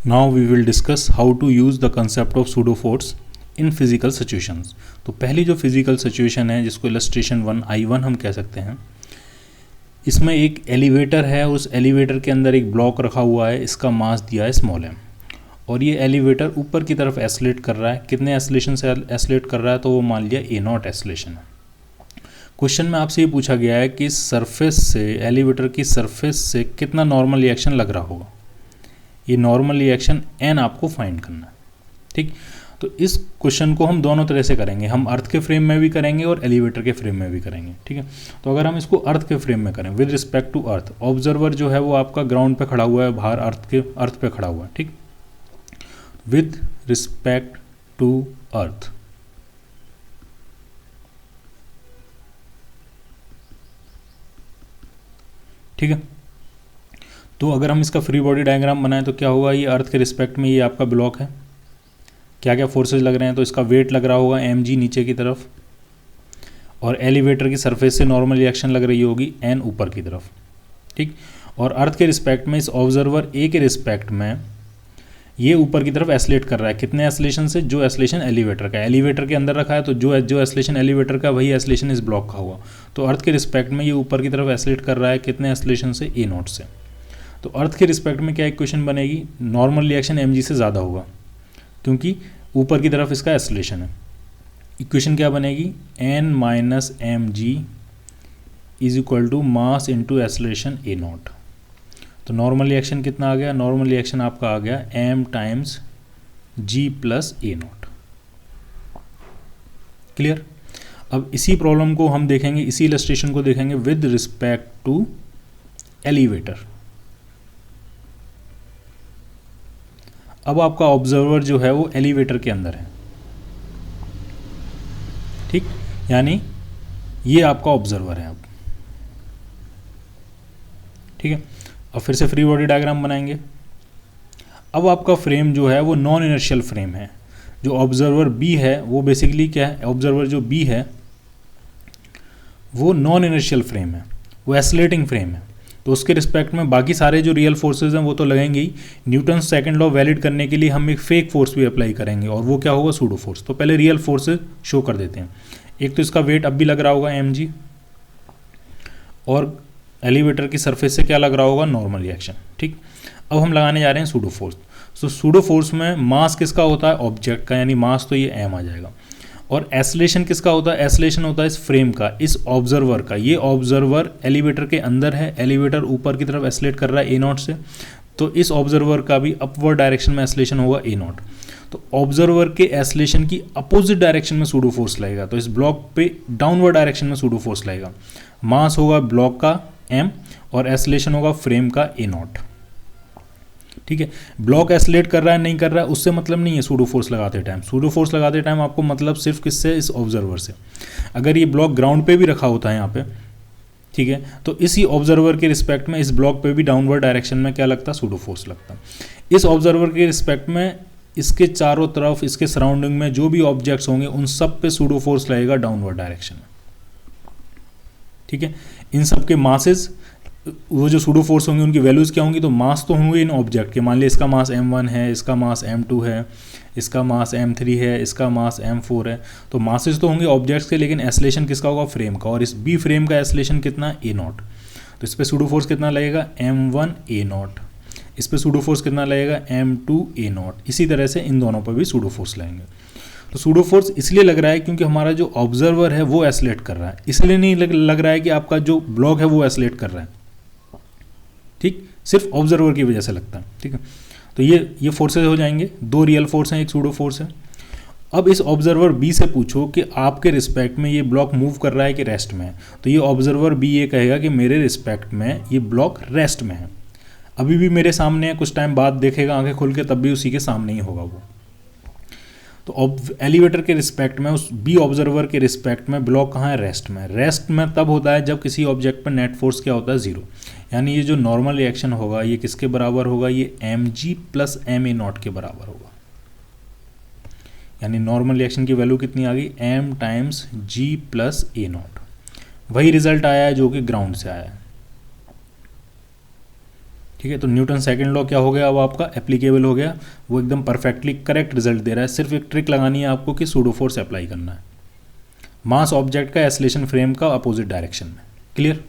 Now we will discuss how to use the concept of pseudo force in physical situations. तो पहली जो physical situation है जिसको illustration 1 I1 हम कह सकते हैं, इसमें एक एलिवेटर है, उस एलिवेटर के अंदर एक ब्लॉक रखा हुआ है, इसका मास दिया है स्मॉल m, और ये एलिवेटर ऊपर की तरफ एस्लेट कर रहा है। कितने एस्लेशन से एस्लेट कर रहा है, तो वो मान लिया A0 एस्लेशन है। क्वेश्चन में आपसे ये पूछा गया है कि सरफेस से, एलिवेटर की सरफेस से कितना नॉर्मल रिएक्शन लग रहा होगा। ये नॉर्मल रिएक्शन n आपको फाइंड करना है। ठीक, तो इस क्वेश्चन को हम दोनों तरह से करेंगे, हम अर्थ के फ्रेम में भी करेंगे और एलिवेटर के फ्रेम में भी करेंगे। ठीक है, तो अगर हम इसको अर्थ के फ्रेम में करें, with respect to earth, observer जो है वो आपका ग्राउंड पे खड़ा हुआ है, बाहर अर्थ पे खड़ा हुआ है। ठीक, विद रिस्पेक्ट टू अर्थ, ठीक है। तो अगर हम इसका फ्री बॉडी डायग्राम बनाएं तो क्या होगा, ये अर्थ के रिस्पेक्ट में ये आपका ब्लॉक है, क्या क्या फोर्सेज लग रहे हैं, तो इसका वेट लग रहा होगा mg नीचे की तरफ, और एलिवेटर की सरफेस से नॉर्मल रिएक्शन लग रही होगी n ऊपर की तरफ। ठीक, और अर्थ के रिस्पेक्ट में इस ऑब्जर्वर a के रिस्पेक्ट में ये ऊपर की तरफ एस्लेट कर रहा है। कितने एस्लेशन से, जो एस्लेशन एलिवेटर का है, एलिवेटर के अंदर रखा है, तो जो एस्लेशन एलिवेटर का वही एस्लेशन इस ब्लॉक का हुआ। तो अर्थ के रिस्पेक्ट में ये ऊपर की तरफ एस्लेट कर रहा है, कितने एस्लेशन से, A0 से। तो अर्थ के रिस्पेक्ट में क्या इक्वेशन बनेगी, नॉर्मल रिएक्शन mg से ज़्यादा होगा क्योंकि ऊपर की तरफ इसका एस्लेशन है। इक्वेशन क्या बनेगी, n minus m g is equal to mass into acceleration A0। तो नॉर्मल रिएक्शन कितना आ गया, नॉर्मल रिएक्शन आपका आ गया m times g plus A0। Clear. अब इसी प्रॉब्लम को हम देखेंगे, इसी इलस्ट्रेशन को देखेंगे विद रिस्पेक्ट टू एलिवेटर। अब आपका ऑब्जर्वर जो है वो एलिवेटर के अंदर है। ठीक, यानी ये आपका ऑब्जर्वर है अब। ठीक है, अब फिर से फ्री बॉडी डायग्राम बनाएंगे। अब आपका फ्रेम जो है वो नॉन इनर्शियल फ्रेम है। जो ऑब्जर्वर बी है वो बेसिकली क्या है, ऑब्जर्वर जो बी है वो नॉन इनर्शियल फ्रेम है, वो एस्लेटिंग फ्रेम है। तो उसके रिस्पेक्ट में बाकी सारे जो रियल फोर्सेज हैं वो तो लगेंगे ही। न्यूटन सेकंड लॉ वैलिड करने के लिए हम एक फेक फोर्स भी अप्लाई करेंगे, और वो क्या होगा, सूडो फोर्स। तो पहले रियल फोर्सेज शो कर देते हैं। एक तो इसका वेट अब भी लग रहा होगा mg, और एलिवेटर की सरफेस से क्या लग रहा होगा, नॉर्मल रिएक्शन। ठीक, अब हम लगाने जा रहे हैं सूडो फोर्स। तो सूडो फोर्स में मास किसका होता है, ऑब्जेक्ट का, यानी मास तो ये m आ जाएगा। और एस्लेशन किसका होता है, एस्लेशन होता है इस फ्रेम का, इस ऑब्जर्वर का। ये ऑब्जर्वर एलिवेटर के अंदर है, एलिवेटर ऊपर की तरफ एस्लेट कर रहा है A0 से, तो इस ऑब्जर्वर का भी अपवर्ड डायरेक्शन में एस्लेशन होगा A0। तो ऑब्जर्वर के एस्लेशन की अपोजिट डायरेक्शन में सूडो फोर्स लगेगा, तो इस ब्लॉक पे डाउनवर्ड डायरेक्शन में सूडो फोर्स लगेगा। मास होगा ब्लॉक का m, और एस्लेशन होगा फ्रेम का A0। ठीक है, ब्लॉक एस्लेट कर रहा है नहीं कर रहा है उससे मतलब नहीं है सूडो फोर्स लगाते टाइम। सूडो फोर्स लगाते टाइम आपको मतलब सिर्फ किससे, इस ऑब्जर्वर से। अगर ये ब्लॉक ग्राउंड पे भी रखा होता है यहाँ पे, ठीक है, तो इसी ऑब्जर्वर के रिस्पेक्ट में इस ब्लॉक पे भी डाउनवर्ड डायरेक्शन में क्या लगता, सूडो फोर्स लगता। इस ऑब्जर्वर के रिस्पेक्ट में इसके चारों तरफ, इसके सराउंडिंग में जो भी ऑब्जेक्ट्स होंगे उन सब पे सूडो फोर्स लगेगा डाउनवर्ड डायरेक्शन में। ठीक है, इन सब के मासेस, वो जो सूडो फोर्स होंगे उनकी वैल्यूज़ क्या होंगी, तो मास तो होंगे इन ऑब्जेक्ट के। मान लिया इसका मास m1 है, इसका मास m2 है, इसका मास m3 है, इसका मास m4 है। तो मासेस तो होंगे ऑब्जेक्ट्स के, लेकिन एस्लेशन किसका होगा, फ्रेम का। और इस बी फ्रेम का एस्लेशन कितना, A0। तो इस पर सूडो फोर्स कितना लगेगा, m1 A0। इस पर सूडो फोर्स कितना लगेगा, m2 A0। इसी तरह से इन दोनों पर भी सूडो फोर्स लगेंगे। तो सूडो फोर्स इसलिए लग रहा है क्योंकि हमारा जो ऑब्जर्वर है वो एस्लेट कर रहा है, इसलिए नहीं लग रहा है कि आपका जो ब्लॉक है वो एस्लेट कर रहा है। ठीक, सिर्फ ऑब्जर्वर की वजह से लगता है। ठीक है, तो ये फोर्सेज हो जाएंगे, दो रियल फोर्स हैं, एक सूडो फोर्स है। अब इस ऑब्जर्वर बी से पूछो कि आपके रिस्पेक्ट में ये ब्लॉक मूव कर रहा है कि रेस्ट में है, तो ये ऑब्जर्वर बी ये कहेगा कि मेरे रिस्पेक्ट में ये ब्लॉक रेस्ट में है। अभी भी मेरे सामने है, कुछ टाइम बाद देखेगा आंखें खुल के तब भी उसी के सामने ही होगा वो। तो एलिवेटर के रिस्पेक्ट में, उस बी ऑब्जर्वर के रिस्पेक्ट में ब्लॉक कहाँ है, रेस्ट में। रेस्ट में तब होता है जब किसी ऑब्जेक्ट पर नेट फोर्स क्या होता है, जीरो। यानी ये जो नॉर्मल रिएक्शन होगा ये किसके बराबर होगा, ये mg प्लस ma0 के बराबर होगा। यानी नॉर्मल रिएक्शन की वैल्यू कितनी आ गई, m times g plus A0। वही रिजल्ट आया है जो कि ग्राउंड से आया है। ठीक है, तो न्यूटन सेकंड लॉ क्या हो गया, अब आपका एप्लीकेबल हो गया, वो एकदम परफेक्टली करेक्ट रिजल्ट दे रहा है। सिर्फ एक ट्रिक लगानी है आपको कि सूडो फोर्स अप्लाई करना है, मास ऑब्जेक्ट का एसलेशन फ्रेम का अपोजिट डायरेक्शन में। क्लियर।